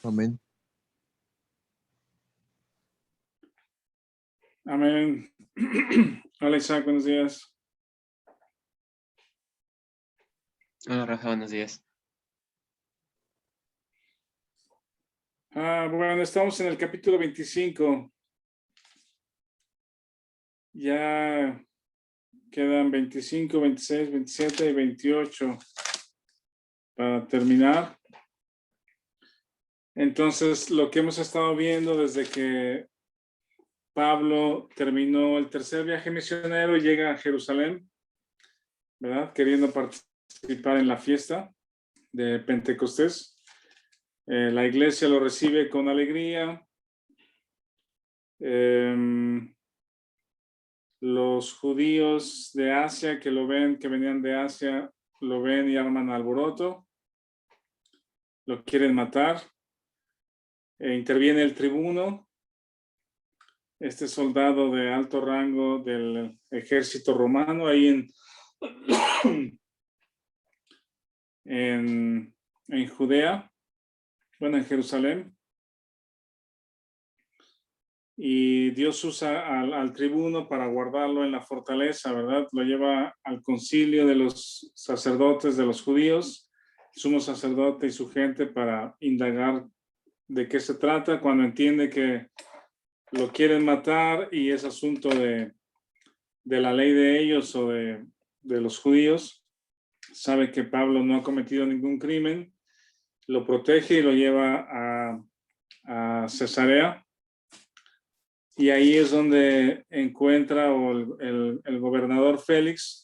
Amén. Amén. Hola Isaac, buenos días. Hola Rafa, buenos días. Bueno, estamos en el capítulo 25. Ya quedan 25, 26, 27 y 28 para terminar. Entonces, lo que hemos estado viendo desde que Pablo terminó el tercer viaje misionero y llega a Jerusalén, ¿verdad? Queriendo participar en la fiesta de Pentecostés. La iglesia lo recibe con alegría. Los judíos de Asia que lo ven, que venían de Asia, lo ven y arman alboroto. Lo quieren matar. Interviene el tribuno, este soldado de alto rango del ejército romano, ahí en Judea, bueno, en Jerusalén. Y Dios usa al tribuno para guardarlo en la fortaleza, ¿verdad? Lo lleva al concilio de los sacerdotes de los judíos, sumo sacerdote y su gente, para indagar de qué se trata. Cuando entiende que lo quieren matar y es asunto de la ley de ellos o de los judíos, sabe que Pablo no ha cometido ningún crimen, lo protege y lo lleva a Cesarea. Y ahí es donde encuentra, o el gobernador Félix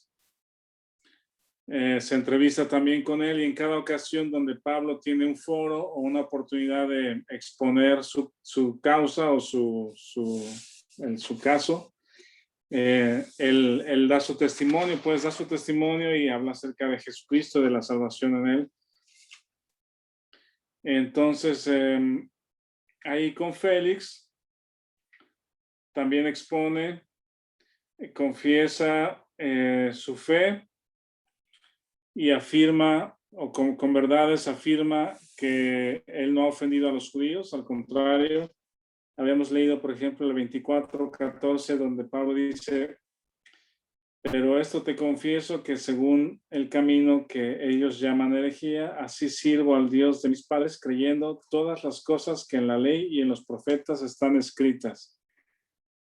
se entrevista también con él, y en cada ocasión donde Pablo tiene un foro o una oportunidad de exponer su causa o su caso, él da su testimonio, pues da su testimonio y habla acerca de Jesucristo, de la salvación en él. Entonces, ahí con Félix también expone, confiesa su fe y afirma, o con verdades afirma que él no ha ofendido a los judíos, al contrario. Habíamos leído, por ejemplo, el 24:14, donde Pablo dice: pero esto te confieso, que según el camino que ellos llaman herejía, así sirvo al Dios de mis padres, creyendo todas las cosas que en la ley y en los profetas están escritas.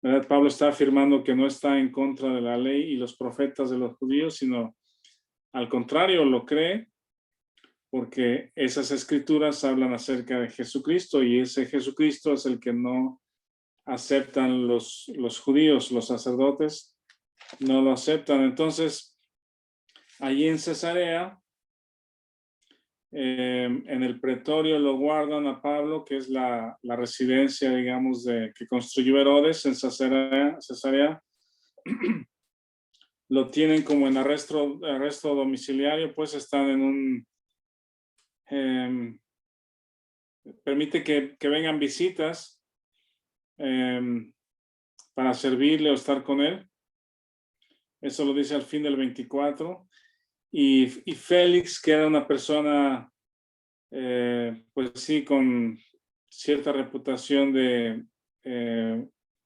¿Verdad? Pablo está afirmando que no está en contra de la ley y los profetas de los judíos, sino al contrario, lo cree porque esas escrituras hablan acerca de Jesucristo, y ese Jesucristo es el que no aceptan los judíos, los sacerdotes no lo aceptan. Entonces, allí en Cesarea, en el pretorio, lo guardan a Pablo, que es la residencia, digamos, que construyó Herodes en Cesarea. Lo tienen como en arresto domiciliario, pues están en un... permite que vengan visitas para servirle o estar con él. Eso lo dice al fin del 24. Y Félix, que era una persona, pues sí, con cierta reputación de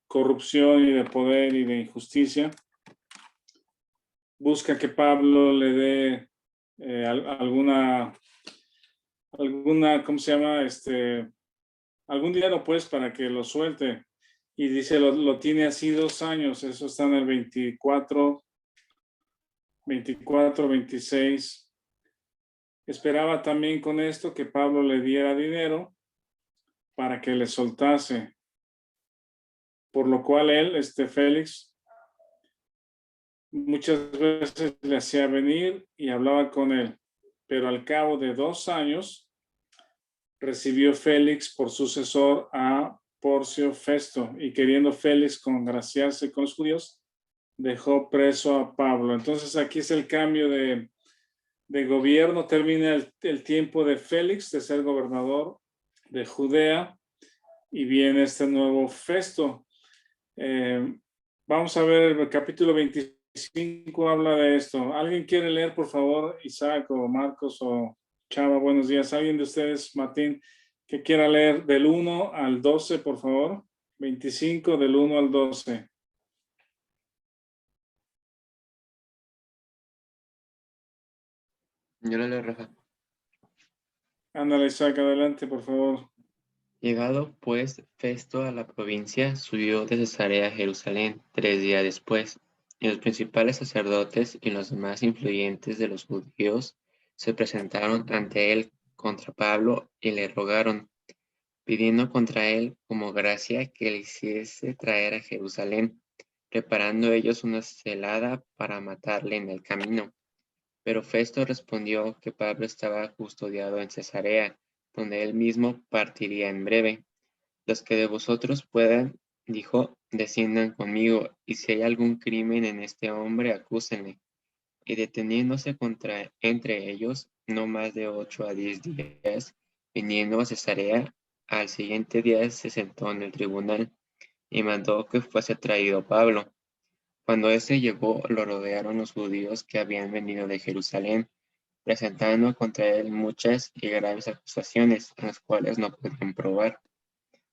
corrupción y de poder y de injusticia, busca que Pablo le dé alguna, ¿cómo se llama? Algún dinero, pues, para que lo suelte. Y dice, lo tiene así 2 años. Eso está en el 24, 26. Esperaba también con esto que Pablo le diera dinero para que le soltase. Por lo cual él, Félix, muchas veces le hacía venir y hablaba con él. Pero al cabo de 2 años, recibió Félix por sucesor a Porcio Festo, y queriendo Félix congraciarse con los judíos, dejó preso a Pablo. Entonces aquí es el cambio de gobierno. Termina el tiempo de Félix de ser gobernador de Judea y viene este nuevo Festo. Vamos a ver el capítulo 25, habla de esto. ¿Alguien quiere leer, por favor? Isaac o Marcos o Chava, buenos días. ¿Alguien de ustedes, Martín, que quiera leer del 1 al 12, por favor. 25 del 1 al 12. Yo lo leo, Rafa. Ándale, Isaac, adelante, por favor. Llegado pues Festo a la provincia, subió de Cesarea a Jerusalén 3 días después, y los principales sacerdotes y los más influyentes de los judíos se presentaron ante él contra Pablo y le rogaron, pidiendo contra él como gracia que le hiciese traer a Jerusalén, preparando ellos una celada para matarle en el camino. Pero Festo respondió que Pablo estaba custodiado en Cesarea, donde él mismo partiría en breve. Los que de vosotros puedan, dijo, desciendan conmigo, y si hay algún crimen en este hombre, acúsenle. Y deteniéndose entre ellos, no más de 8 a 10 días, viniendo a Cesarea, al siguiente día se sentó en el tribunal y mandó que fuese traído Pablo. Cuando éste llegó, lo rodearon los judíos que habían venido de Jerusalén, presentando contra él muchas y graves acusaciones, las cuales no podían probar.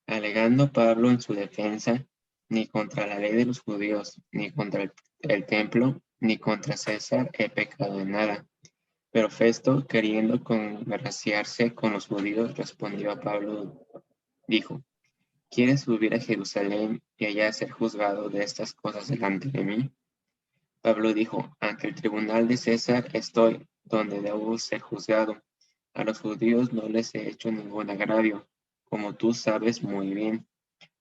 Alegando Pablo en su defensa, ni contra la ley de los judíos, ni contra el templo, ni contra César he pecado en nada. Pero Festo, queriendo congraciarse con los judíos, respondió a Pablo, dijo, ¿quieres subir a Jerusalén y allá ser juzgado de estas cosas delante de mí? Pablo dijo, ante el tribunal de César estoy, donde debo ser juzgado. A los judíos no les he hecho ningún agravio, como tú sabes muy bien,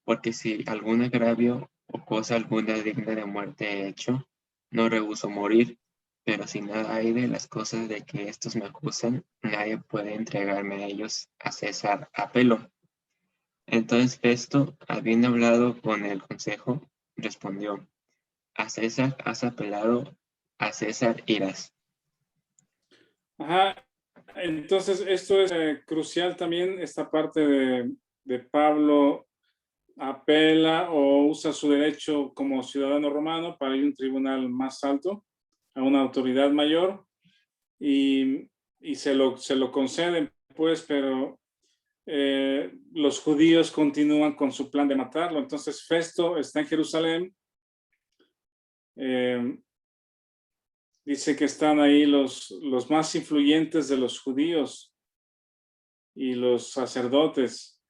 porque si algún agravio o cosa alguna digna de muerte he hecho, no rehúso morir, pero si nada hay de las cosas de que estos me acusan, nadie puede entregarme a ellos a César a pelo. Entonces Festo, habiendo hablado con el consejo, respondió, a César has apelado, a César irás. Ajá. Entonces, esto es crucial también, esta parte de Pablo apela o usa su derecho como ciudadano romano para ir a un tribunal más alto, a una autoridad mayor, y se lo conceden, pues, pero los judíos continúan con su plan de matarlo. Entonces Festo está en Jerusalén. Dice que están ahí los más influyentes de los judíos y los sacerdotes,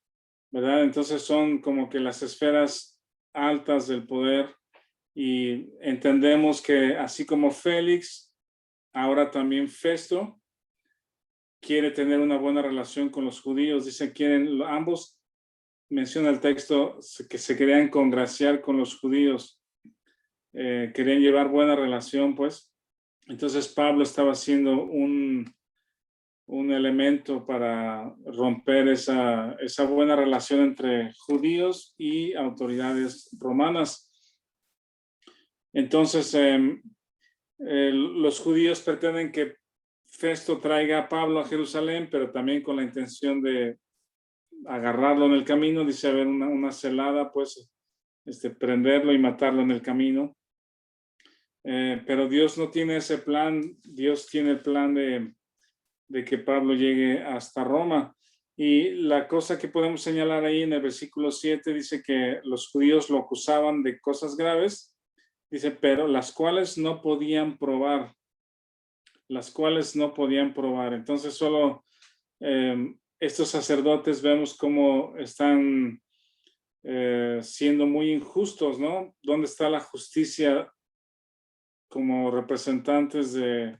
¿verdad? Entonces son como que las esferas altas del poder, y entendemos que así como Félix, ahora también Festo quiere tener una buena relación con los judíos. Dice, ambos, menciona el texto, que se querían congraciar con los judíos, querían llevar buena relación, pues. Entonces Pablo estaba haciendo un elemento para romper esa buena relación entre judíos y autoridades romanas. Entonces, los judíos pretenden que Festo traiga a Pablo a Jerusalén, pero también con la intención de agarrarlo en el camino. Dice haber una celada, pues, prenderlo y matarlo en el camino. Pero Dios no tiene ese plan. Dios tiene el plan de que Pablo llegue hasta Roma. Y la cosa que podemos señalar ahí en el versículo 7 dice que los judíos lo acusaban de cosas graves, dice, pero las cuales no podían probar. Las cuales no podían probar. Entonces solo estos sacerdotes vemos cómo están siendo muy injustos, ¿no? ¿Dónde está la justicia como representantes de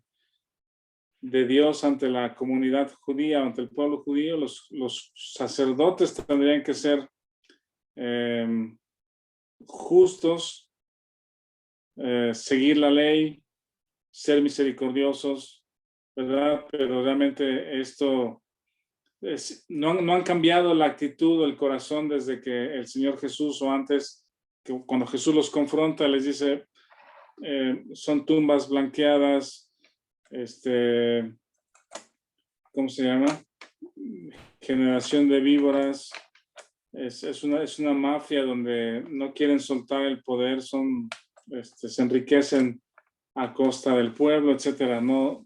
Dios ante la comunidad judía, ante el pueblo judío? Los sacerdotes tendrían que ser justos, seguir la ley, ser misericordiosos, ¿verdad? Pero realmente esto no han cambiado la actitud o el corazón desde que el Señor Jesús, o antes, que cuando Jesús los confronta, les dice, son tumbas blanqueadas, ¿cómo se llama? Generación de víboras. Es una mafia donde no quieren soltar el poder, se enriquecen a costa del pueblo, etcétera. No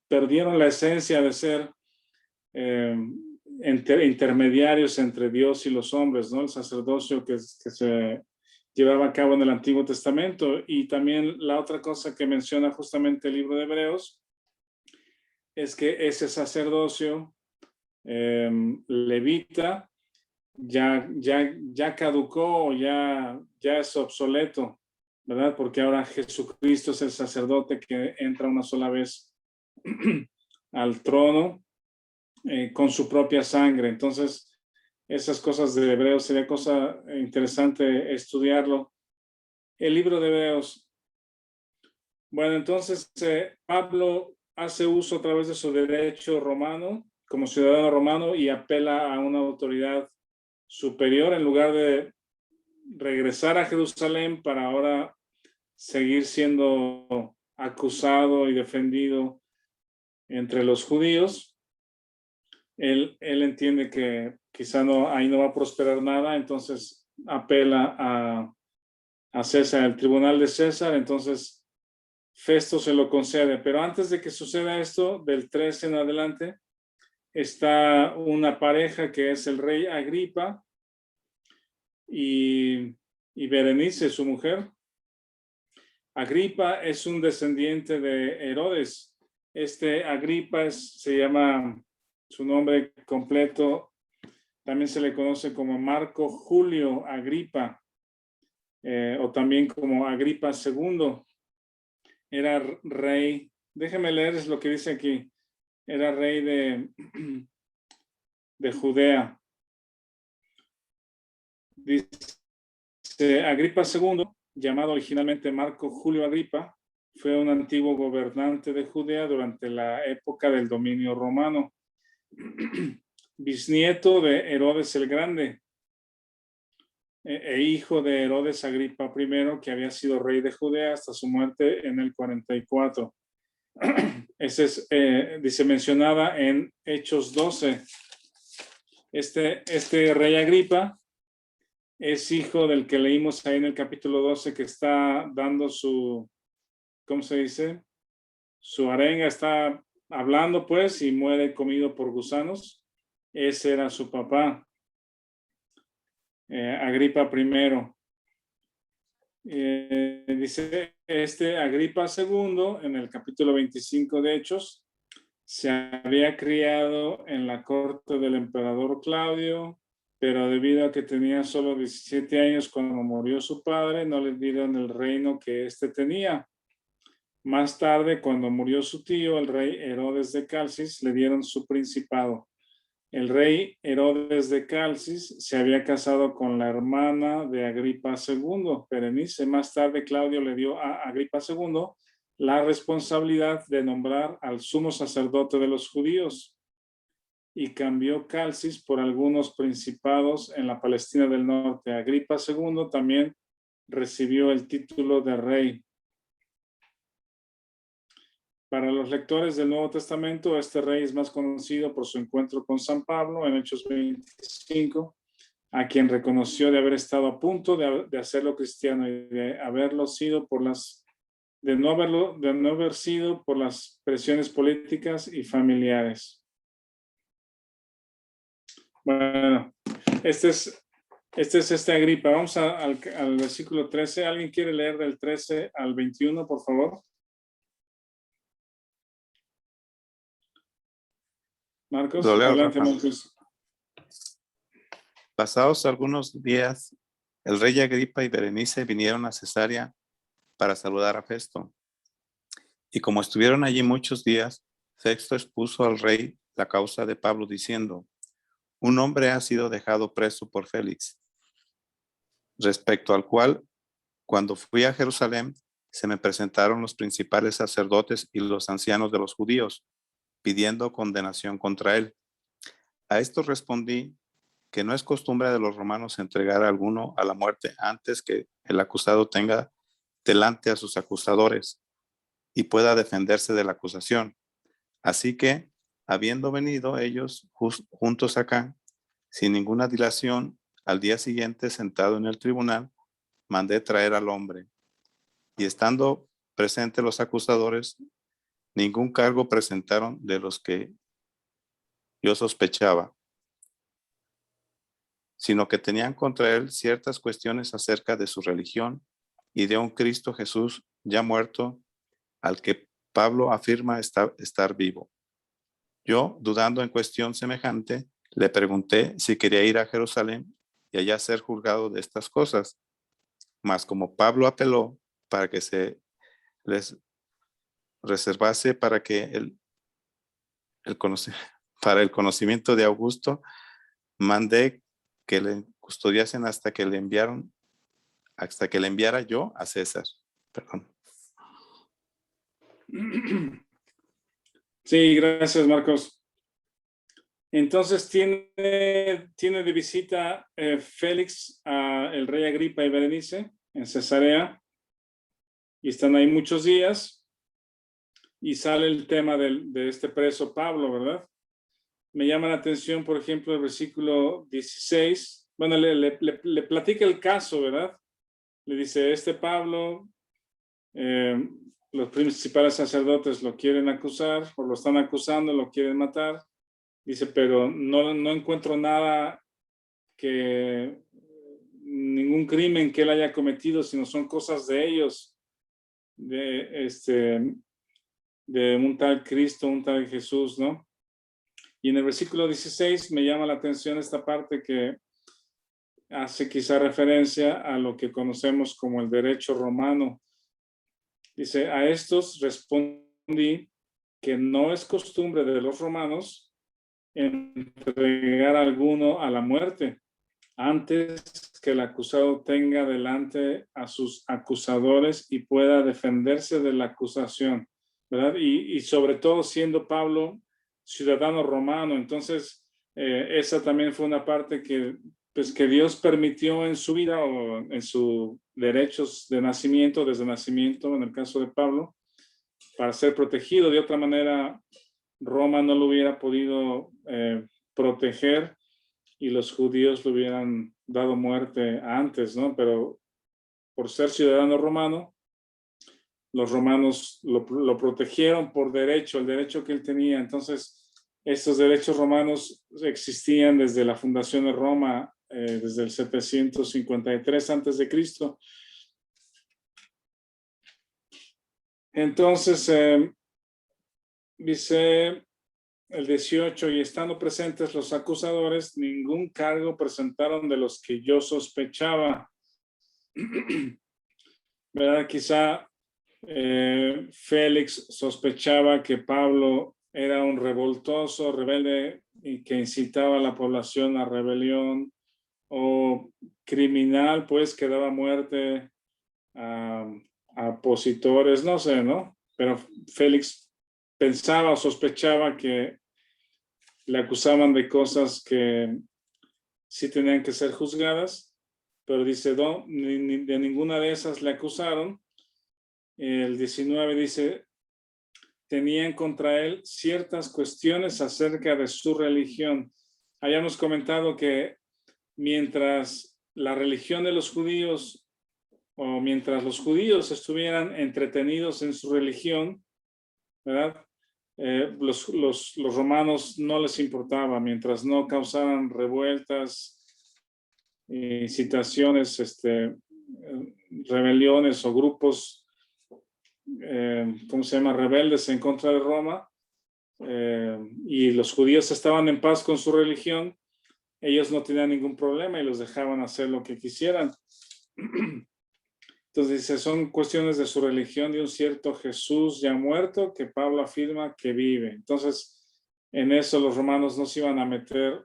perdieron la esencia de ser intermediarios entre Dios y los hombres, ¿no? El sacerdocio que se llevaba a cabo en el Antiguo Testamento. Y también la otra cosa que menciona justamente el libro de Hebreos es que ese sacerdocio levita ya caducó, ya es obsoleto, ¿verdad? Porque ahora Jesucristo es el sacerdote que entra una sola vez al trono con su propia sangre. Entonces, esas cosas de Hebreos sería cosa interesante estudiarlo. El libro de Hebreos. Bueno, entonces Pablo hace uso a través de su derecho romano, como ciudadano romano, y apela a una autoridad superior en lugar de regresar a Jerusalén para ahora seguir siendo acusado y defendido entre los judíos. Él entiende que quizá ahí no va a prosperar nada, entonces apela a César, el tribunal de César. Entonces Festo se lo concede, pero antes de que suceda esto, del 13 en adelante, está una pareja que es el rey Agripa y Berenice, su mujer. Agripa es un descendiente de Herodes. Agripa se llama, su nombre completo, también se le conoce como Marco Julio Agripa, o también como Agripa II. Era rey, déjeme leerles lo que dice aquí, era rey de Judea. Dice Agripa II, llamado originalmente Marco Julio Agripa, fue un antiguo gobernante de Judea durante la época del dominio romano, bisnieto de Herodes el Grande e hijo de Herodes Agripa I, que había sido rey de Judea hasta su muerte en el 44. Ese es, dice, mencionada en Hechos 12. Este rey Agripa es hijo del que leímos ahí en el capítulo 12, que está dando su, ¿cómo se dice? Su arenga, está hablando pues y muere comido por gusanos. Ese era su papá, Agripa I. Dice Agripa II, en el capítulo 25 de Hechos, se había criado en la corte del emperador Claudio, pero debido a que tenía solo 17 años cuando murió su padre, no le dieron el reino que éste tenía. Más tarde, cuando murió su tío, el rey Herodes de Calcis, le dieron su principado. El rey Herodes de Calcis se había casado con la hermana de Agripa II, Berenice. Más tarde, Claudio le dio a Agripa II la responsabilidad de nombrar al sumo sacerdote de los judíos y cambió Calcis por algunos principados en la Palestina del Norte. Agripa II también recibió el título de rey. Para los lectores del Nuevo Testamento, este rey es más conocido por su encuentro con San Pablo en Hechos 25, a quien reconoció de haber estado a punto de hacerlo cristiano y de haberlo sido de no haber sido por las presiones políticas y familiares. Bueno, este es Agripa. Vamos al versículo 13. ¿Alguien quiere leer del 13 al 21, por favor? Marcos, adelante, Marcos. Pasados algunos días, el rey Agripa y Berenice vinieron a Cesarea para saludar a Festo. Y como estuvieron allí muchos días, Festo expuso al rey la causa de Pablo diciendo: un hombre ha sido dejado preso por Félix, respecto al cual, cuando fui a Jerusalén, se me presentaron los principales sacerdotes y los ancianos de los judíos, pidiendo condenación contra él. A esto respondí que no es costumbre de los romanos entregar a alguno a la muerte antes que el acusado tenga delante a sus acusadores y pueda defenderse de la acusación. Así que, habiendo venido ellos juntos acá, sin ninguna dilación, al día siguiente, sentado en el tribunal, mandé traer al hombre. Y estando presentes los acusadores, ningún cargo presentaron de los que yo sospechaba. sino que tenían contra él ciertas cuestiones acerca de su religión y de un Cristo Jesús ya muerto, al que Pablo afirma estar vivo. Yo, dudando en cuestión semejante, le pregunté si quería ir a Jerusalén y allá ser juzgado de estas cosas. Mas como Pablo apeló para que se les reservase para que para el conocimiento de Augusto, mandé que le custodiasen hasta que le enviara yo a César. Perdón. Sí, gracias, Marcos. Entonces tiene de visita Félix el rey Agripa y Berenice en Cesarea, y están ahí muchos días, y sale el tema de este preso Pablo, ¿verdad? Me llama la atención, por ejemplo, el versículo 16. Bueno, le platica el caso, ¿verdad? Le dice, Pablo, los principales sacerdotes lo quieren acusar, o lo están acusando, lo quieren matar. Dice, pero no encuentro ningún crimen que él haya cometido, sino son cosas de ellos, de un tal Cristo, un tal Jesús, ¿no? Y en el versículo 16 me llama la atención esta parte que hace quizá referencia a lo que conocemos como el derecho romano. Dice, a estos respondí que no es costumbre de los romanos entregar a alguno a la muerte antes que el acusado tenga delante a sus acusadores y pueda defenderse de la acusación, ¿verdad? Y sobre todo siendo Pablo ciudadano romano, entonces esa también fue una parte que Dios permitió en su vida o en sus derechos de nacimiento, desde nacimiento, en el caso de Pablo, para ser protegido. De otra manera, Roma no lo hubiera podido proteger y los judíos le hubieran dado muerte antes, ¿no? Pero por ser ciudadano romano, los romanos lo protegieron por derecho, el derecho que él tenía. Entonces, estos derechos romanos existían desde la fundación de Roma, desde el 753 a.C. Entonces, dice el 18, y estando presentes los acusadores, ningún cargo presentaron de los que yo sospechaba. ¿Verdad? Quizá Félix sospechaba que Pablo era un revoltoso, rebelde, y que incitaba a la población a rebelión, o criminal, pues, que daba muerte a opositores, no sé, ¿no? Pero Félix pensaba o sospechaba que le acusaban de cosas que sí tenían que ser juzgadas, pero dice, no, de ninguna de esas le acusaron. El 19 dice, tenían contra él ciertas cuestiones acerca de su religión. Habíamos comentado que mientras la religión de los judíos, o mientras los judíos estuvieran entretenidos en su religión, ¿verdad? Los romanos no les importaba, mientras no causaran revueltas, incitaciones, rebeliones o grupos, ¿cómo se llama? Rebeldes en contra de Roma, y los judíos estaban en paz con su religión, ellos no tenían ningún problema y los dejaban hacer lo que quisieran. Entonces dice, son cuestiones de su religión, de un cierto Jesús ya muerto que Pablo afirma que vive. Entonces, en eso los romanos no se iban a meter,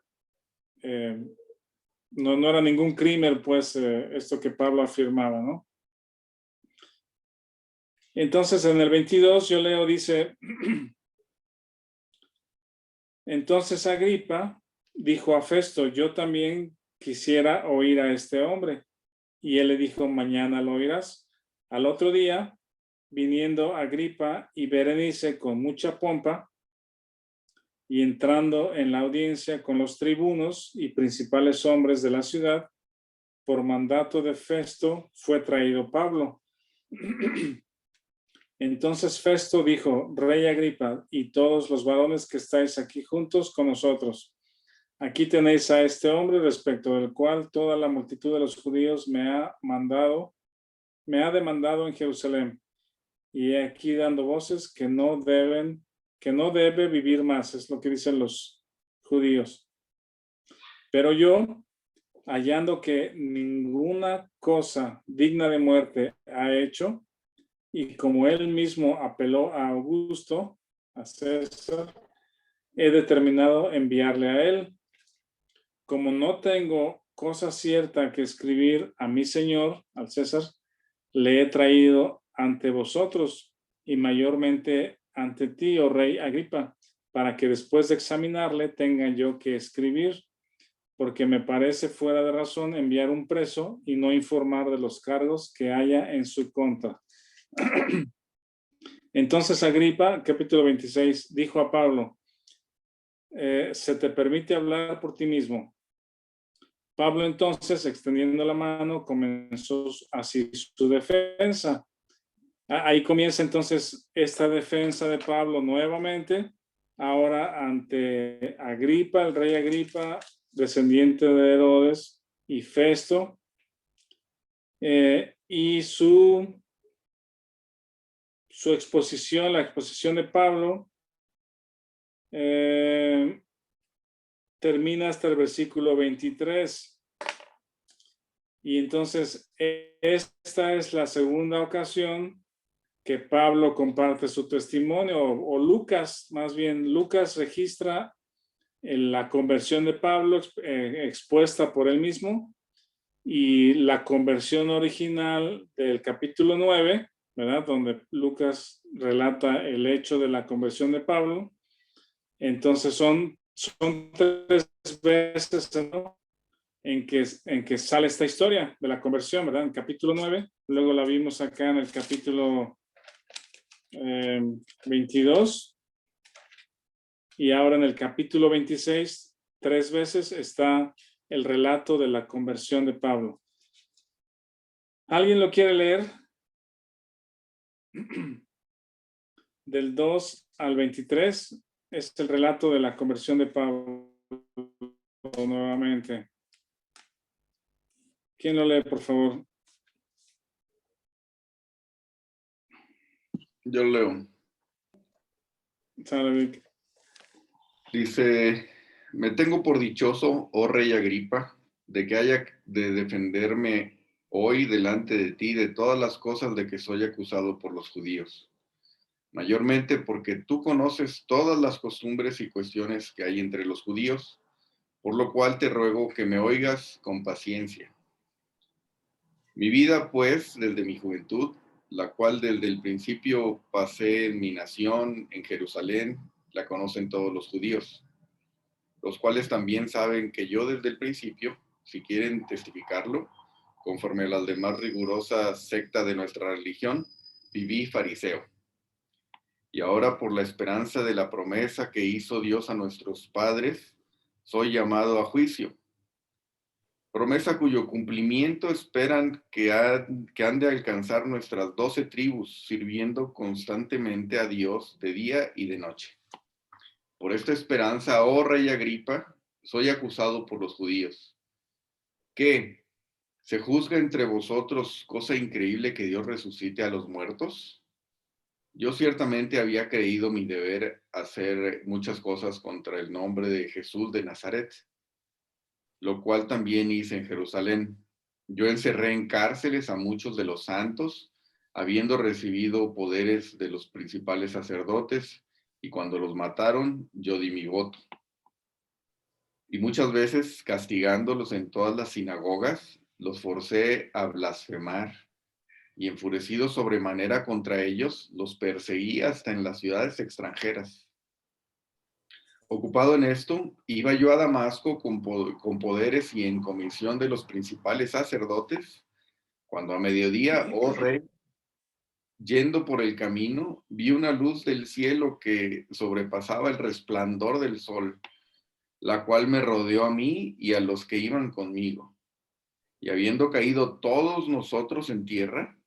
no era ningún crimen, pues, esto que Pablo afirmaba, ¿no? Entonces, en el 22 yo leo, dice, entonces Agripa dijo a Festo, yo también quisiera oír a este hombre. Y él le dijo, mañana lo oirás. Al otro día, viniendo Agripa y Berenice con mucha pompa, y entrando en la audiencia con los tribunos y principales hombres de la ciudad, por mandato de Festo fue traído Pablo. Entonces Festo dijo, Rey Agripa y todos los varones que estáis aquí juntos con nosotros, aquí tenéis a este hombre respecto del cual toda la multitud de los judíos me ha demandado en Jerusalén. Y he aquí dando voces que no debe vivir más, es lo que dicen los judíos. Pero yo, hallando que ninguna cosa digna de muerte ha hecho, y como él mismo apeló a Augusto, a César, he determinado enviarle a él. Como no tengo cosa cierta que escribir a mi señor, al César, le he traído ante vosotros y mayormente ante ti, oh rey Agripa, para que después de examinarle tenga yo que escribir, porque me parece fuera de razón enviar un preso y no informar de los cargos que haya en su contra. Entonces Agripa, capítulo 26, dijo a Pablo, se te permite hablar por ti mismo. Pablo entonces, extendiendo la mano, comenzó así su defensa. Ahí comienza entonces esta defensa de Pablo nuevamente, ahora ante Agripa, el rey Agripa, descendiente de Herodes, y Festo, y su exposición, la exposición de Pablo, termina hasta el versículo 23. Y entonces esta es la segunda ocasión que Pablo comparte su testimonio, o Lucas, más bien, Lucas registra la conversión de Pablo expuesta por él mismo, y la conversión original del capítulo 9, ¿verdad? Donde Lucas relata el hecho de la conversión de Pablo. Entonces son 3 veces, ¿no?, en que sale esta historia de la conversión, ¿verdad? En el capítulo 9, luego la vimos acá en el capítulo 22, y ahora en el capítulo 26, 3 veces está el relato de la conversión de Pablo. ¿Alguien lo quiere leer? Del 2 al 23 es el relato de la conversión de Pablo nuevamente. ¿Quién lo lee, por favor? Yo leo. Sale. Dice, me tengo por dichoso, oh rey Agripa, de que haya de defenderme hoy delante de ti de todas las cosas de que soy acusado por los judíos, mayormente porque tú conoces todas las costumbres y cuestiones que hay entre los judíos, por lo cual te ruego que me oigas con paciencia. Mi vida, pues, desde mi juventud, la cual desde el principio pasé en mi nación, en Jerusalén, la conocen todos los judíos, los cuales también saben que yo desde el principio, si quieren testificarlo, conforme a la demás rigurosa secta de nuestra religión, viví fariseo. Y ahora por la esperanza de la promesa que hizo Dios a nuestros padres, soy llamado a juicio. Promesa cuyo cumplimiento esperan que han de alcanzar nuestras 12 tribus, sirviendo constantemente a Dios de día y de noche. Por esta esperanza, oh rey Agripa, soy acusado por los judíos. ¿Qué? ¿Se juzga entre vosotros cosa increíble que Dios resucite a los muertos? Yo ciertamente había creído mi deber hacer muchas cosas contra el nombre de Jesús de Nazaret, lo cual también hice en Jerusalén. Yo encerré en cárceles a muchos de los santos, habiendo recibido poderes de los principales sacerdotes, y cuando los mataron, yo di mi voto. Y muchas veces, castigándolos en todas las sinagogas, los forcé a blasfemar, y enfurecido sobremanera contra ellos, los perseguí hasta en las ciudades extranjeras. Ocupado en esto, iba yo a Damasco con poderes y en comisión de los principales sacerdotes, cuando a mediodía, oh rey, yendo por el camino, vi una luz del cielo que sobrepasaba el resplandor del sol, la cual me rodeó a mí y a los que iban conmigo. Y habiendo caído todos nosotros en tierra,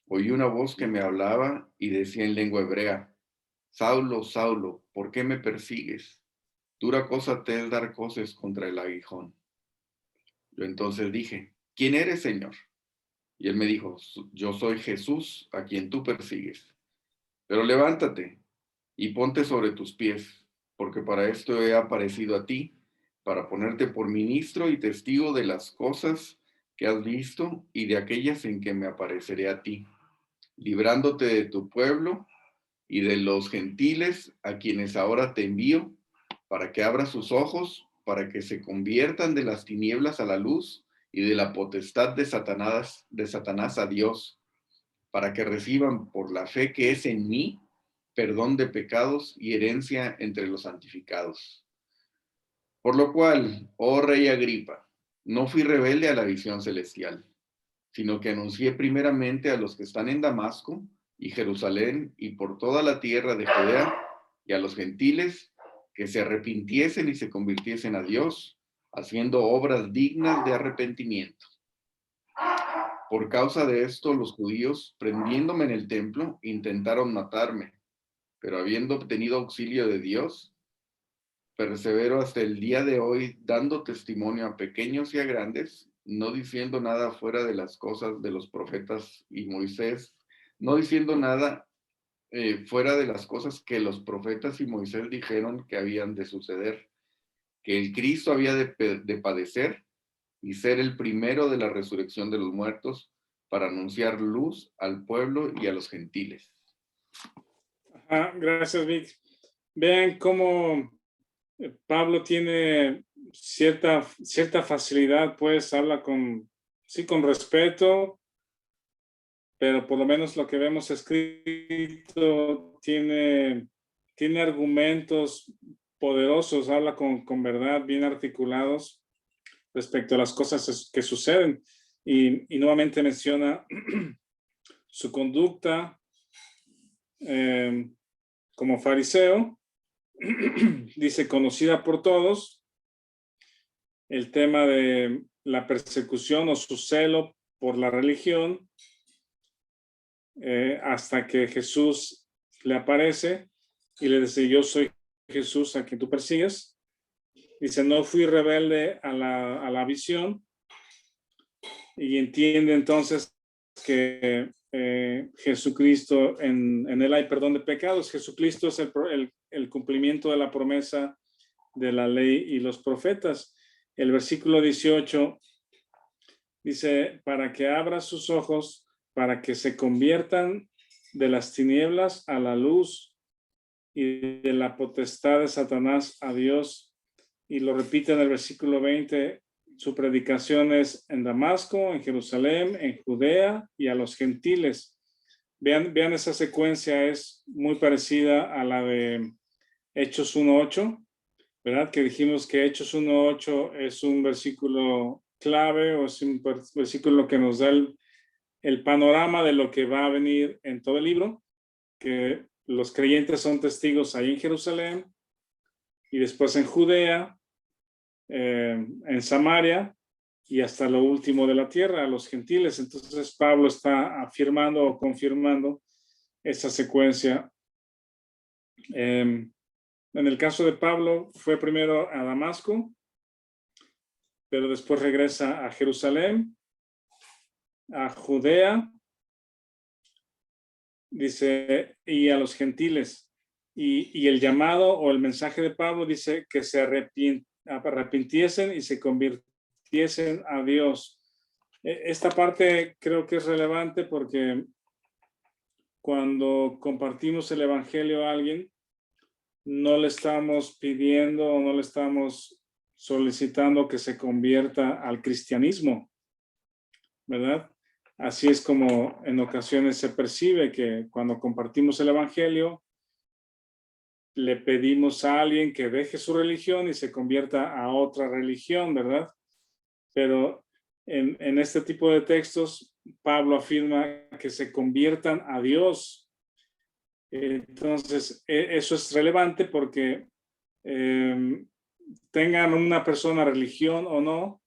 oí una voz que me hablaba y decía en lengua hebrea, Saulo, Saulo, ¿por qué me persigues? Dura cosa te es dar coces contra el aguijón. Yo entonces dije, ¿quién eres, Señor? Y él me dijo, yo soy Jesús, a quien tú persigues. Pero levántate y ponte sobre tus pies, porque para esto he aparecido a ti, para ponerte por ministro y testigo de las cosas que has visto y de aquellas en que me apareceré a ti, librándote de tu pueblo y de los gentiles a quienes ahora te envío, para que abras sus ojos, para que se conviertan de las tinieblas a la luz y de la potestad de Satanás a Dios, para que reciban por la fe que es en mí perdón de pecados y herencia entre los santificados. Por lo cual, oh rey Agripa, no fui rebelde a la visión celestial, sino que anuncié primeramente a los que están en Damasco y Jerusalén y por toda la tierra de Judea y a los gentiles que se arrepintiesen y se convirtiesen a Dios, haciendo obras dignas de arrepentimiento. Por causa de esto, los judíos, prendiéndome en el templo, intentaron matarme, pero habiendo obtenido auxilio de Dios, persevero hasta el día de hoy, dando testimonio a pequeños y a grandes, no diciendo nada fuera de las cosas de los profetas y Moisés, no diciendo nada fuera de las cosas que los profetas y Moisés dijeron que habían de suceder, que el Cristo había de padecer y ser el primero de la resurrección de los muertos, para anunciar luz al pueblo y a los gentiles. Gracias, Vic. Vean cómo Pablo tiene cierta facilidad, pues habla con respeto, pero por lo menos lo que vemos escrito tiene argumentos poderosos, habla con verdad, bien articulados respecto a las cosas que suceden. Y nuevamente menciona su conducta como fariseo, dice, conocida por todos, el tema de la persecución o su celo por la religión, hasta que Jesús le aparece y le dice, yo soy Jesús a quien tú persigues. Dice, no fui rebelde a la visión, y entiende entonces que Jesucristo, en él hay perdón de pecados. Jesucristo es el cumplimiento de la promesa de la ley y los profetas. El versículo 18 dice, para que abra sus ojos, para que se conviertan de las tinieblas a la luz y de la potestad de Satanás a Dios. Y lo repite en el versículo 20, su predicación es en Damasco, en Jerusalén, en Judea y a los gentiles. Vean esa secuencia, es muy parecida a la de Hechos 1:8, ¿verdad? Que dijimos que Hechos 1:8 es un versículo clave, o es un versículo que nos da el panorama de lo que va a venir en todo el libro, que los creyentes son testigos ahí en Jerusalén y después en Judea, en Samaria y hasta lo último de la tierra, a los gentiles. Entonces Pablo está afirmando o confirmando esa secuencia. En el caso de Pablo fue primero a Damasco, pero después regresa a Jerusalén, a Judea, dice, y a los gentiles. Y el llamado o el mensaje de Pablo dice que se arrepintiesen y se convirtiesen a Dios. Esta parte creo que es relevante porque cuando compartimos el evangelio a alguien, no le estamos pidiendo o no le estamos solicitando que se convierta al cristianismo, ¿verdad? Así es como en ocasiones se percibe que cuando compartimos el evangelio, le pedimos a alguien que deje su religión y se convierta a otra religión, ¿verdad? Pero en este tipo de textos, Pablo afirma que se conviertan a Dios. Entonces, eso es relevante porque tengan una persona religión o no,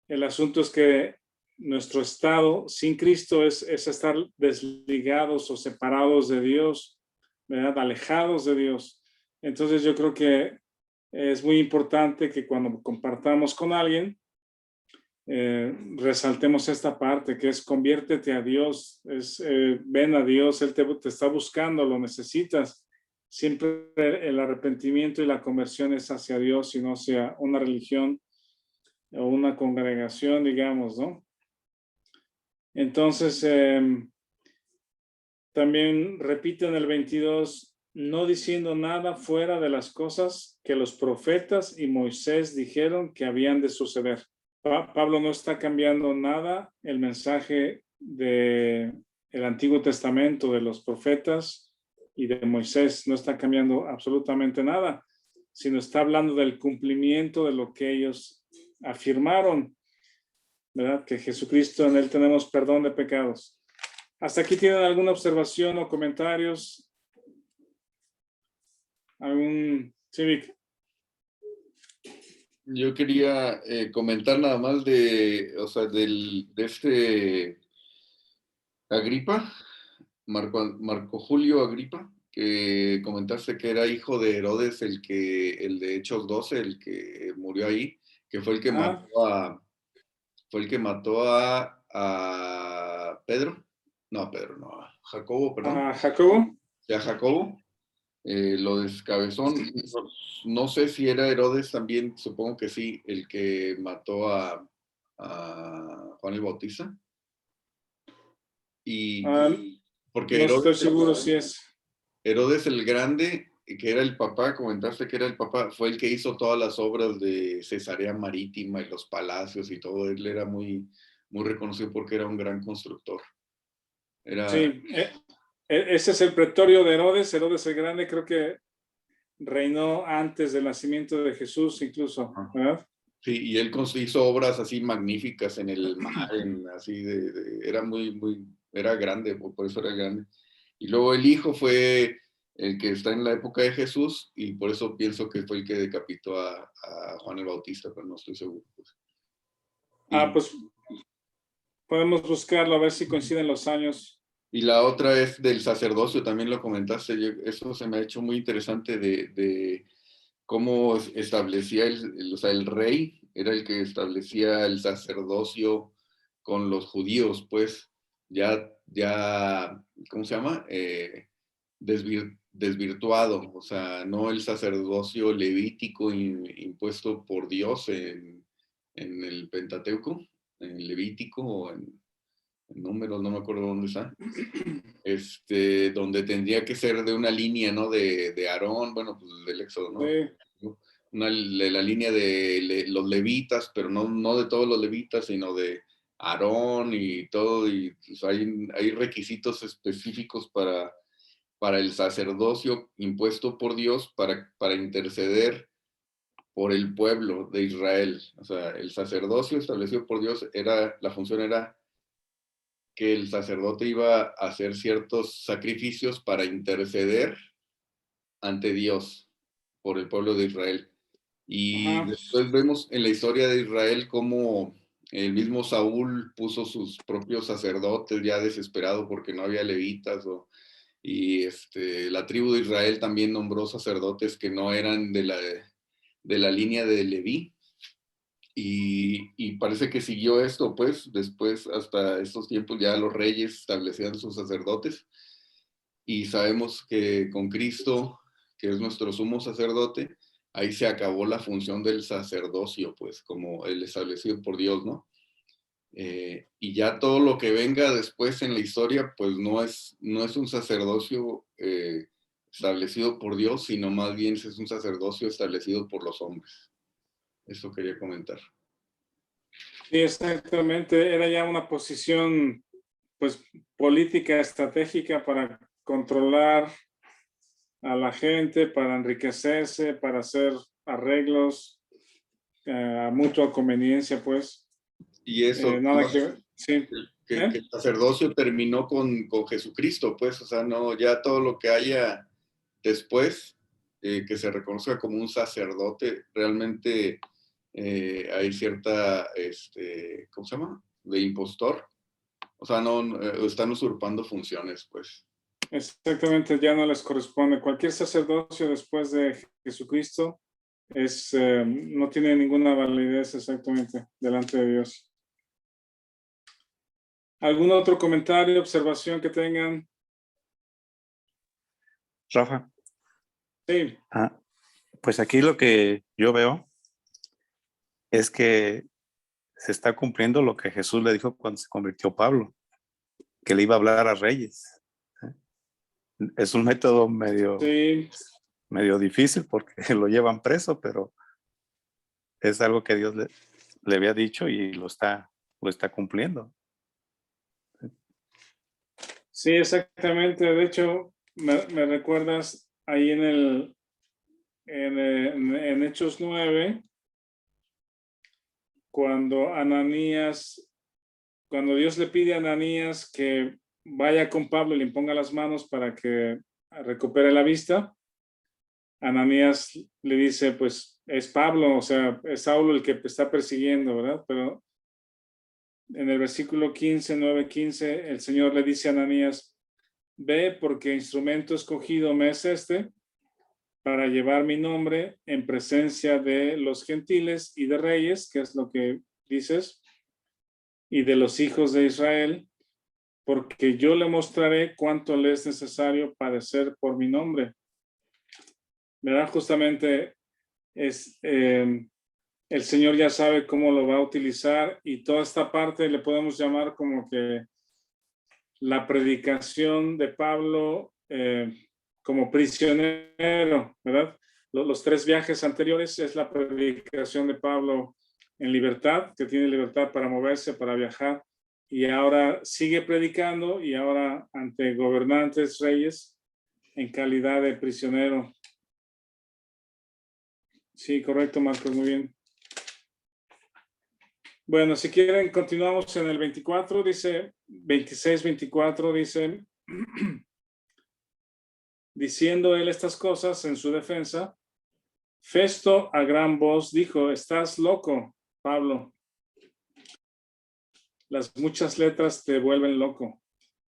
el asunto es que nuestro estado sin Cristo es estar desligados o separados de Dios, ¿verdad? Alejados de Dios. Entonces yo creo que es muy importante que cuando compartamos con alguien, resaltemos esta parte que es conviértete a Dios, ven a Dios, Él te está buscando, lo necesitas. Siempre el arrepentimiento y la conversión es hacia Dios y no hacia una religión o una congregación, digamos, ¿no? Entonces, también repite en el 22, no diciendo nada fuera de las cosas que los profetas y Moisés dijeron que habían de suceder. Pablo no está cambiando nada el mensaje del Antiguo Testamento, de los profetas y de Moisés. No está cambiando absolutamente nada, sino está hablando del cumplimiento de lo que ellos afirmaron, ¿verdad? Que Jesucristo, en Él tenemos perdón de pecados. ¿Hasta aquí tienen alguna observación o comentarios? Sí, Vic. Yo quería comentar nada más de este Agripa, Marco Julio Agripa, que comentaste que era hijo de Herodes, el de Hechos 12, el que murió ahí, que fue el que mató a Pedro. No, a Pedro, no, a Jacobo, perdón. ¿A Jacobo? Y a Jacobo. Lo descabezó. No sé si era Herodes también, supongo que sí, el que mató a Juan el Bautista. Porque no estoy seguro si es. Herodes el Grande, que era el papá, comentaste que era el papá, fue el que hizo todas las obras de Cesarea Marítima y los palacios y todo. Él era muy, muy reconocido porque era un gran constructor. Sí, ese es el pretorio de Herodes. Herodes el Grande creo que reinó antes del nacimiento de Jesús incluso, ¿verdad? Sí, y él hizo obras así magníficas en el mar, era era grande, por eso era grande. Y luego el hijo fue el que está en la época de Jesús, y por eso pienso que fue el que decapitó a Juan el Bautista, pero no estoy seguro. Pues podemos buscarlo a ver si coinciden los años. Y la otra es del sacerdocio, también lo comentaste, eso se me ha hecho muy interesante de cómo establecía el rey, era el que establecía el sacerdocio con los judíos, pues ya ¿cómo se llama? Desvirtuado, o sea, no el sacerdocio levítico impuesto por Dios en el Pentateuco, en Levítico o en Números, no me acuerdo dónde está, donde tendría que ser de una línea, ¿no? De Aarón, bueno, pues del Éxodo, ¿no? Sí. La línea de los levitas, pero no de todos los levitas, sino de Aarón y todo, y pues hay requisitos específicos para el sacerdocio impuesto por Dios para interceder por el pueblo de Israel. O sea, el sacerdocio establecido por Dios la función era que el sacerdote iba a hacer ciertos sacrificios para interceder ante Dios por el pueblo de Israel. Y después vemos en la historia de Israel cómo el mismo Saúl puso sus propios sacerdotes ya desesperado porque no había levitas, y la tribu de Israel también nombró sacerdotes que no eran de la línea de Leví. Y parece que siguió esto, pues, después hasta estos tiempos ya los reyes establecían sus sacerdotes, y sabemos que con Cristo, que es nuestro sumo sacerdote, ahí se acabó la función del sacerdocio, pues, como el establecido por Dios, ¿no? Y ya todo lo que venga después en la historia, pues no es un sacerdocio establecido por Dios, sino más bien es un sacerdocio establecido por los hombres. Eso quería comentar. Sí, exactamente. Era ya una posición, pues, política, estratégica para controlar a la gente, para enriquecerse, para hacer arreglos a mutua conveniencia, pues. Y eso, sí. que el sacerdocio terminó con Jesucristo, pues, o sea, no, ya todo lo que haya después, que se reconozca como un sacerdote, realmente hay cierta, ¿cómo se llama? De impostor. O sea, no, están usurpando funciones, pues. Exactamente, ya no les corresponde. Cualquier sacerdocio después de Jesucristo no tiene ninguna validez exactamente delante de Dios. ¿Algún otro comentario, observación que tengan? Rafa, Sí, pues aquí lo que yo veo es que se está cumpliendo lo que Jesús le dijo cuando se convirtió Pablo, que le iba a hablar a reyes. Es un método sí, medio difícil porque lo llevan preso, pero es algo que Dios le había dicho y lo está cumpliendo. sí, exactamente. De hecho, me recuerdas ahí en Hechos 9, cuando Dios le pide a Ananías que vaya con Pablo y le imponga las manos para que recupere la vista, Ananías le dice, pues es Pablo, o sea, es Saulo el que está persiguiendo, ¿verdad? Pero en el versículo 9:15, el Señor le dice a Ananías, ve porque instrumento escogido me es este para llevar mi nombre en presencia de los gentiles y de reyes, que es lo que dices, y de los hijos de Israel, porque yo le mostraré cuánto le es necesario padecer por mi nombre. ¿Verdad? Justamente el Señor ya sabe cómo lo va a utilizar y toda esta parte le podemos llamar como que la predicación de Pablo como prisionero, ¿verdad? Los 3 viajes anteriores es la predicación de Pablo en libertad, que tiene libertad para moverse, para viajar, y ahora sigue predicando y ahora ante gobernantes, reyes, en calidad de prisionero. Sí, correcto, Marcos, muy bien. Bueno, si quieren, continuamos en el 24, dice, 26-24, dice, diciendo él estas cosas en su defensa, Festo a gran voz dijo, estás loco, Pablo. Las muchas letras te vuelven loco.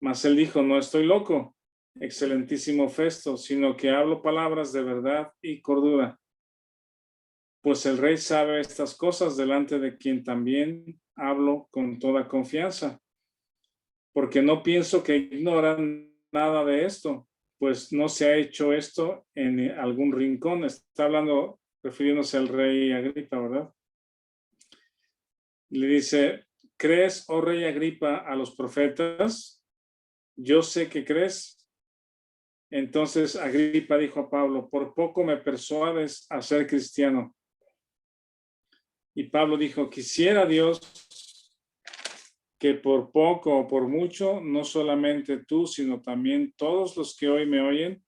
Mas él dijo, no estoy loco, excelentísimo Festo, sino que hablo palabras de verdad y cordura. Pues el rey sabe estas cosas delante de quien también hablo con toda confianza. Porque no pienso que ignoran nada de esto, pues no se ha hecho esto en algún rincón. Está hablando, refiriéndose al rey Agripa, ¿verdad? Le dice, ¿crees, oh rey Agripa, a los profetas? Yo sé que crees. Entonces Agripa dijo a Pablo, por poco me persuades a ser cristiano. Y Pablo dijo, quisiera Dios que por poco o por mucho, no solamente tú, sino también todos los que hoy me oyen,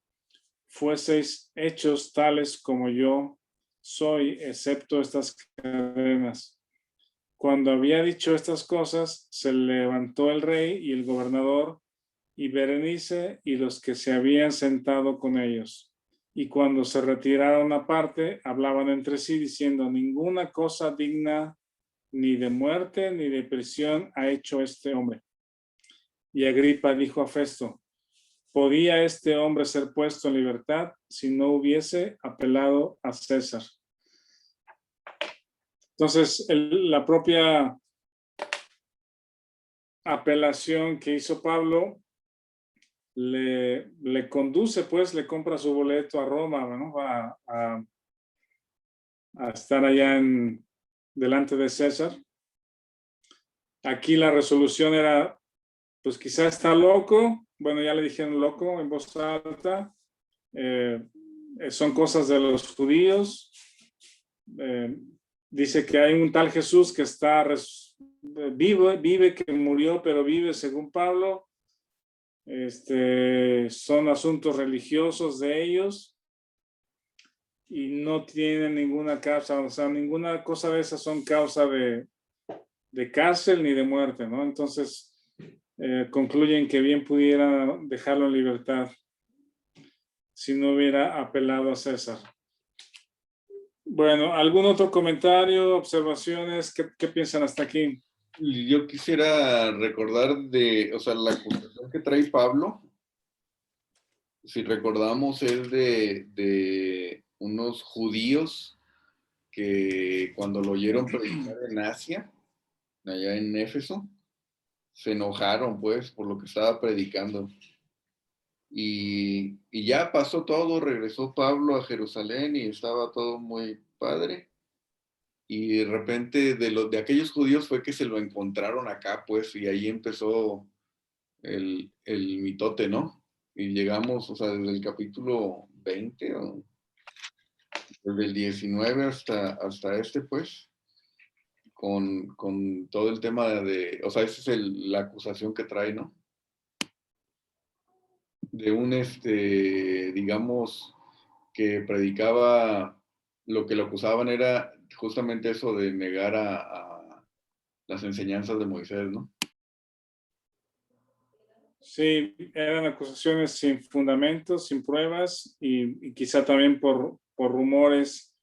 fueseis hechos tales como yo soy, excepto estas cadenas. Cuando había dicho estas cosas, se levantó el rey y el gobernador y Berenice y los que se habían sentado con ellos. Y cuando se retiraron aparte, hablaban entre sí diciendo, ninguna cosa digna ni de muerte ni de prisión ha hecho este hombre. Y Agripa dijo a Festo, ¿podía este hombre ser puesto en libertad si no hubiese apelado a César? Entonces, la propia apelación que hizo Pablo le conduce, pues, le compra su boleto a Roma, ¿no? a estar allá delante de César. Aquí la resolución era, pues quizá está loco, bueno, ya le dijeron loco en voz alta, son cosas de los judíos, dice que hay un tal Jesús que está vive, que murió, pero vive según Pablo, son asuntos religiosos de ellos y no tienen ninguna causa, o sea, ninguna cosa de esas son causa de cárcel ni de muerte, ¿no? Entonces, concluyen que bien pudiera dejarlo en libertad si no hubiera apelado a César. Bueno, ¿algún otro comentario, observaciones? ¿Qué piensan hasta aquí? Yo quisiera recordar la acusación que trae Pablo, si recordamos, es de unos judíos que cuando lo oyeron predicar en Asia, allá en Éfeso, se enojaron pues por lo que estaba predicando. Y ya pasó todo, regresó Pablo a Jerusalén y estaba todo muy padre. Y de repente de aquellos judíos fue que se lo encontraron acá, pues, y ahí empezó el mitote, ¿no? Y llegamos, o sea, desde el capítulo 20, o desde el 19 hasta este, pues, con todo el tema o sea, esa es la acusación que trae, ¿no? De un, digamos, que predicaba, lo que lo acusaban era justamente eso de negar a las enseñanzas de Moisés, ¿no? Sí, eran acusaciones sin fundamentos, sin pruebas y quizá también por rumores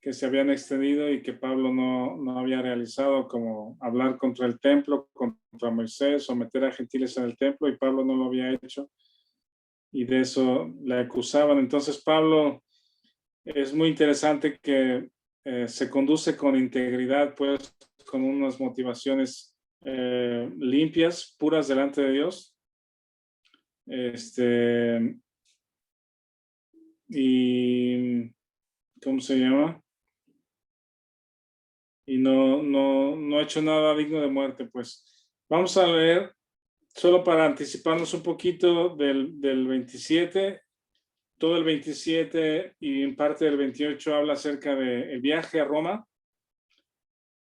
que se habían extendido y que Pablo no había realizado, como hablar contra el templo, contra Moisés, o meter a gentiles en el templo, y Pablo no lo había hecho, y de eso le acusaban. Entonces Pablo, es muy interesante que se conduce con integridad, pues con unas motivaciones limpias, puras delante de Dios. Y ¿cómo se llama? Y no ha hecho nada digno de muerte, pues. Vamos a leer, solo para anticiparnos un poquito del 27, todo el 27 y en parte del 28 habla acerca del viaje a Roma.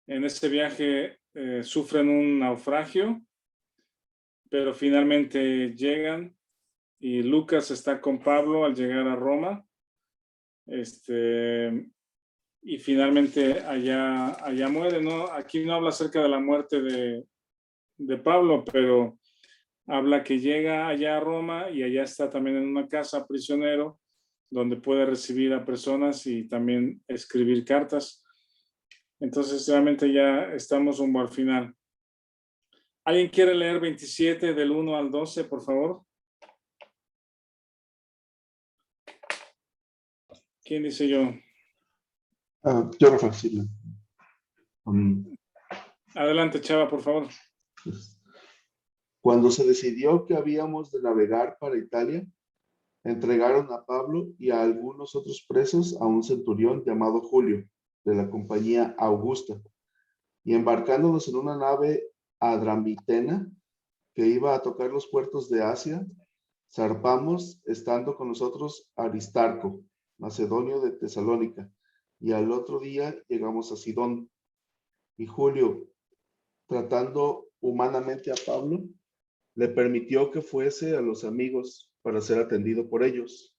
En este viaje sufren un naufragio, pero finalmente llegan y Lucas está con Pablo al llegar a Roma. Y finalmente allá muere, ¿no? Aquí no habla acerca de la muerte de Pablo, pero habla que llega allá a Roma y allá está también en una casa prisionero donde puede recibir a personas y también escribir cartas. Entonces realmente ya estamos rumbo al final. ¿Alguien quiere leer 27 del 1 al 12, por favor? ¿Quién dice yo? Yo, Rafa, sí. Adelante, Chava, por favor. Cuando se decidió que habíamos de navegar para Italia, entregaron a Pablo y a algunos otros presos a un centurión llamado Julio, de la compañía Augusta, y embarcándonos en una nave adramitena que iba a tocar los puertos de Asia, zarpamos, estando con nosotros Aristarco, macedonio de Tesalónica, y al otro día llegamos a Sidón. Y Julio, tratando humanamente a Pablo, le permitió que fuese a los amigos para ser atendido por ellos.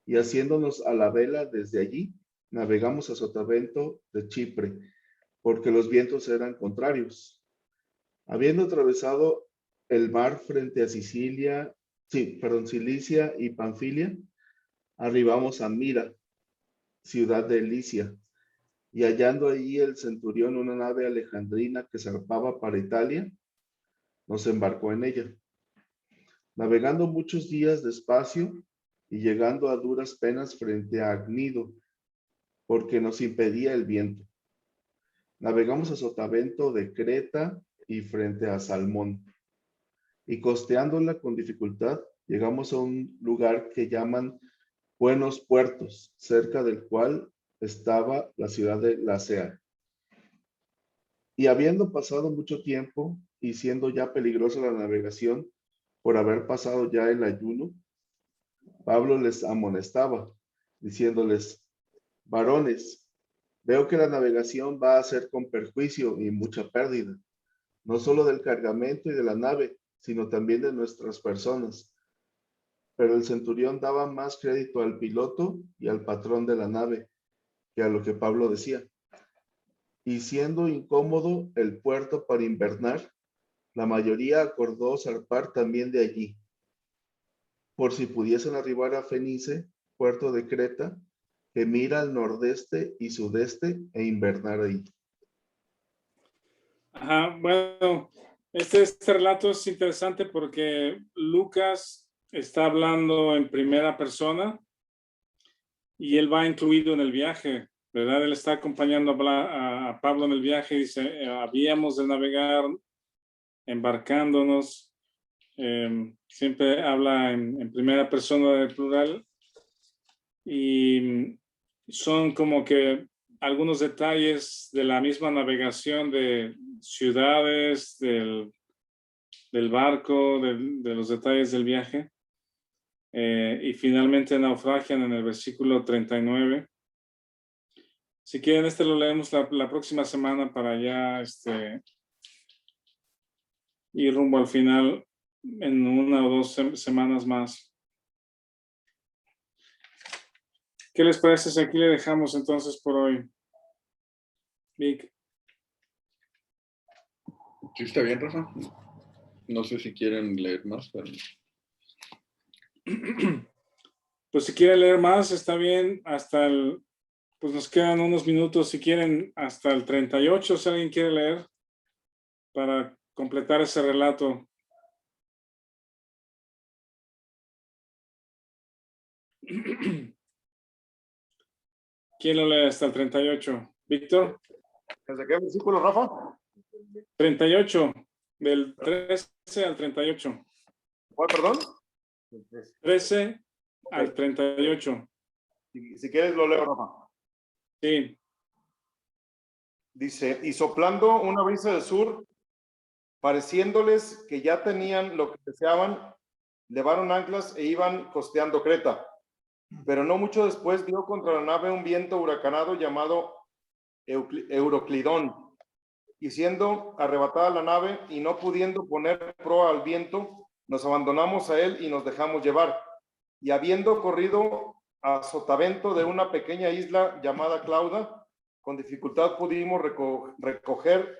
Y haciéndonos a la vela desde allí, navegamos a Sotavento de Chipre, porque los vientos eran contrarios. Habiendo atravesado el mar frente a Cilicia y Panfilia, arribamos a Mira, ciudad de Licia, y hallando allí el centurión una nave alejandrina que zarpaba para Italia, nos embarcó en ella. Navegando muchos días despacio y llegando a duras penas frente a Agnido, porque nos impedía el viento. Navegamos a Sotavento de Creta y frente a Salmón. Y costeándola con dificultad, llegamos a un lugar que llaman Buenos Puertos, cerca del cual estaba la ciudad de Lasea. Y habiendo pasado mucho tiempo y siendo ya peligrosa la navegación por haber pasado ya el ayuno, Pablo les amonestaba, diciéndoles: varones, veo que la navegación va a ser con perjuicio y mucha pérdida, no solo del cargamento y de la nave, sino también de nuestras personas. Pero el centurión daba más crédito al piloto y al patrón de la nave que a lo que Pablo decía. Y siendo incómodo el puerto para invernar, la mayoría acordó zarpar también de allí, por si pudiesen arribar a Fenice, puerto de Creta, que mira al nordeste y sudeste, e invernar ahí. Ajá, bueno, este relato es interesante porque Lucas está hablando en primera persona y él va incluido en el viaje. ¿verdad? Él está acompañando a Pablo en el viaje y dice, habíamos de navegar embarcándonos. Siempre habla en primera persona del plural y son como que algunos detalles de la misma navegación de ciudades, del barco, de los detalles del viaje. Y finalmente naufragian en el versículo 39. Si quieren, lo leemos la próxima semana para ya ir rumbo al final en 1 o 2 semanas más. ¿Qué les parece si aquí le dejamos entonces por hoy? Vic. Sí, está bien, Rafa. No sé si quieren leer más, pero... Pues si quieren leer más, está bien. Pues nos quedan unos minutos, si quieren, hasta el 38, si alguien quiere leer, para completar ese relato. ¿Quién lo lee hasta el 38? ¿Víctor? ¿Desde qué versículo, Rafa? 38, del 13 al 38. ¿Cuál, perdón? 13 al 38. Si quieres lo leo, Rafa. Sí. Dice, y soplando una brisa del sur, pareciéndoles que ya tenían lo que deseaban, levaron anclas e iban costeando Creta. Pero no mucho después dio contra la nave un viento huracanado llamado Euroclidón, y siendo arrebatada la nave y no pudiendo poner proa al viento, nos abandonamos a él y nos dejamos llevar. Y habiendo corrido a sotavento de una pequeña isla llamada Clauda, con dificultad pudimos recoger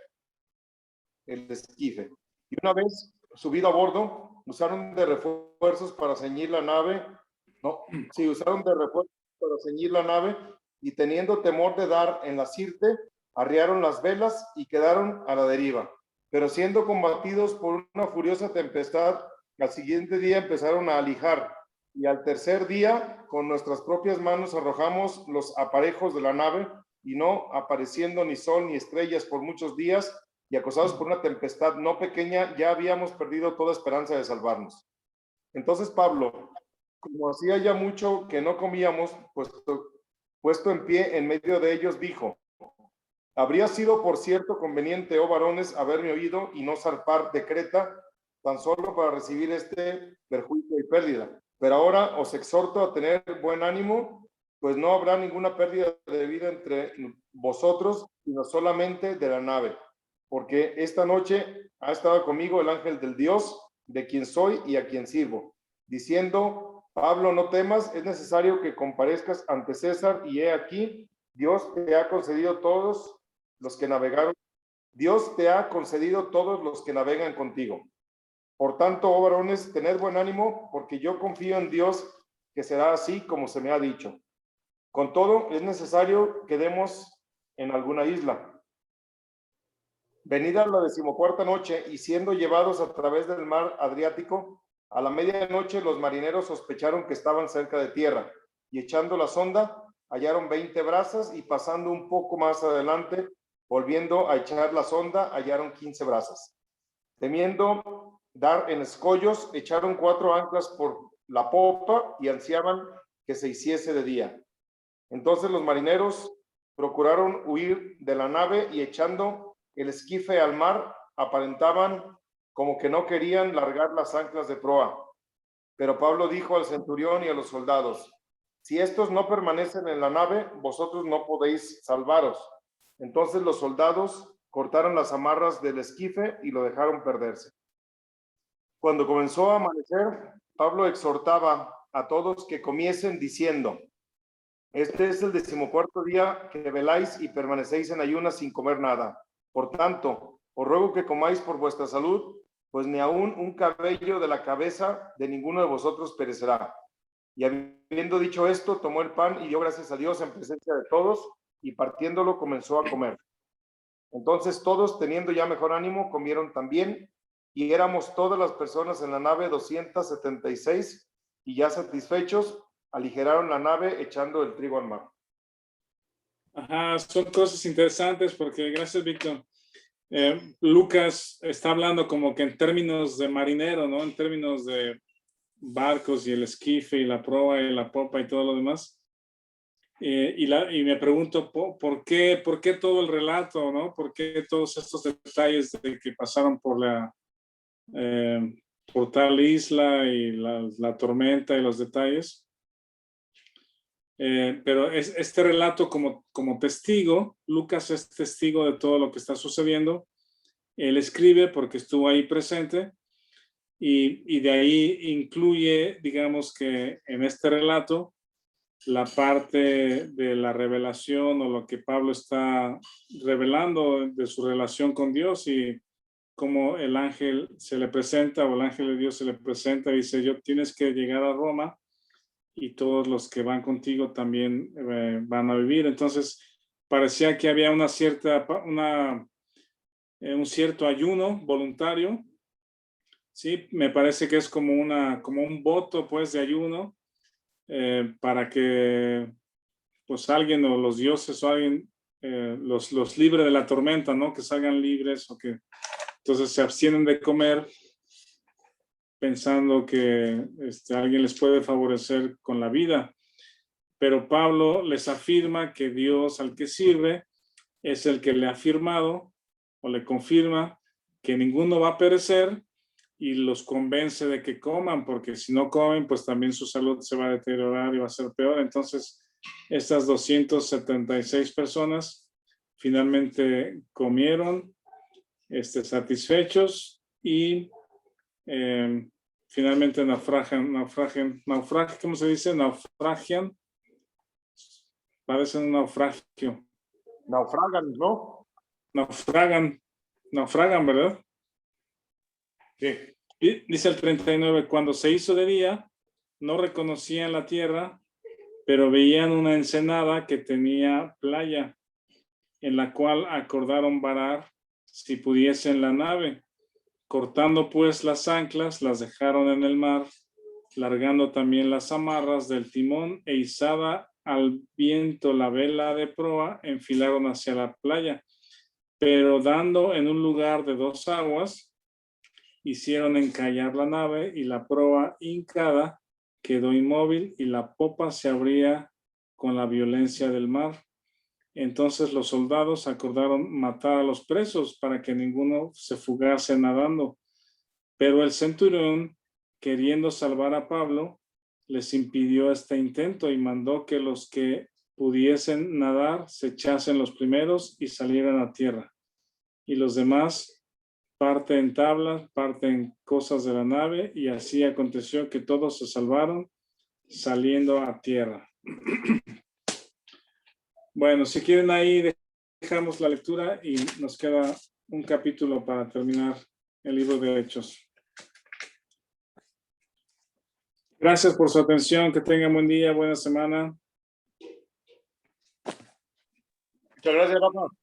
el esquife. Y una vez subido a bordo, usaron de refuerzos para ceñir la nave. Usaron de refuerzos para ceñir la nave y teniendo temor de dar en la sirte, arriaron las velas y quedaron a la deriva. Pero siendo combatidos por una furiosa tempestad, al siguiente día empezaron a alijar y al tercer día con nuestras propias manos arrojamos los aparejos de la nave y no apareciendo ni sol ni estrellas por muchos días y acosados por una tempestad no pequeña, ya habíamos perdido toda esperanza de salvarnos. Entonces Pablo, como hacía ya mucho que no comíamos, puesto en pie en medio de ellos, dijo, habría sido por cierto conveniente, oh varones, haberme oído y no zarpar de Creta, tan solo para recibir este perjuicio y pérdida. Pero ahora os exhorto a tener buen ánimo, pues no habrá ninguna pérdida de vida entre vosotros, sino solamente de la nave. Porque esta noche ha estado conmigo el ángel del Dios, de quien soy y a quien sirvo, diciendo, Pablo, no temas, es necesario que comparezcas ante César, y he aquí, Dios te ha concedido todos los que navegaron, Dios te ha concedido todos los que navegan contigo. Por tanto, oh varones, tened buen ánimo, porque yo confío en Dios que será así como se me ha dicho. Con todo, es necesario que demos en alguna isla. Venida la 14ª noche y siendo llevados a través del mar Adriático, a la medianoche los marineros sospecharon que estaban cerca de tierra y echando la sonda hallaron 20 brazas y pasando un poco más adelante, volviendo a echar la sonda, hallaron 15 brazas. Temiendo dar en escollos, echaron 4 anclas por la popa y ansiaban que se hiciese de día. Entonces los marineros procuraron huir de la nave y echando el esquife al mar, aparentaban como que no querían largar las anclas de proa. Pero Pablo dijo al centurión y a los soldados, si estos no permanecen en la nave, vosotros no podéis salvaros. Entonces los soldados cortaron las amarras del esquife y lo dejaron perderse. Cuando comenzó a amanecer, Pablo exhortaba a todos que comiesen diciendo, este es el 14º día que veláis y permanecéis en ayunas sin comer nada. Por tanto, os ruego que comáis por vuestra salud, pues ni aún un cabello de la cabeza de ninguno de vosotros perecerá. Y habiendo dicho esto, tomó el pan y dio gracias a Dios en presencia de todos, y partiéndolo comenzó a comer. Entonces todos, teniendo ya mejor ánimo, comieron también, y éramos todas las personas en la nave 276, y ya satisfechos, aligeraron la nave echando el trigo al mar. Ajá, son cosas interesantes porque, gracias, Víctor. Lucas está hablando como que en términos de marinero, ¿no? En términos de barcos y el esquife y la proa y la popa y todo lo demás. Y me pregunto ¿por qué todo el relato, ¿no? ¿Por qué todos estos detalles de que pasaron por tal isla y la tormenta y los detalles? Pero este relato como testigo, Lucas es testigo de todo lo que está sucediendo. Él escribe porque estuvo ahí presente y de ahí incluye, digamos que en este relato, la parte de la revelación o lo que Pablo está revelando de su relación con Dios y cómo el ángel se le presenta o el ángel de Dios se le presenta y dice, tienes que llegar a Roma y todos los que van contigo también van a vivir. Entonces, parecía que había un cierto ayuno voluntario. Sí, me parece que es como un voto, pues, de ayuno para que, pues, alguien o los dioses o alguien los libre de la tormenta, ¿no? Que salgan libres o que entonces se abstienen de comer pensando que alguien les puede favorecer con la vida. Pero Pablo les afirma que Dios al que sirve es el que le ha afirmado o le confirma que ninguno va a perecer y los convence de que coman, porque si no comen, pues también su salud se va a deteriorar y va a ser peor. Entonces, estas 276 personas finalmente comieron satisfechos y finalmente naufragian, ¿cómo se dice? Naufragian. Parece un naufragio. Naufragan, ¿no? Naufragan, ¿verdad? Sí. Y dice el 39, cuando se hizo de día, no reconocían la tierra, pero veían una ensenada que tenía playa, en la cual acordaron varar si pudiesen la nave. Cortando pues las anclas, las dejaron en el mar, largando también las amarras del timón e izada al viento la vela de proa, enfilaron hacia la playa, pero dando en un lugar de 2 aguas, hicieron encallar la nave y la proa hincada quedó inmóvil y la popa se abría con la violencia del mar. Entonces los soldados acordaron matar a los presos para que ninguno se fugase nadando. Pero el centurión, queriendo salvar a Pablo, les impidió este intento y mandó que los que pudiesen nadar se echasen los primeros y salieran a tierra. Y los demás parte en tablas, parte en cosas de la nave, y así aconteció que todos se salvaron saliendo a tierra. Bueno, si quieren ahí dejamos la lectura y nos queda un capítulo para terminar el libro de Hechos. Gracias por su atención, que tengan buen día, buena semana. Muchas gracias, Rafa.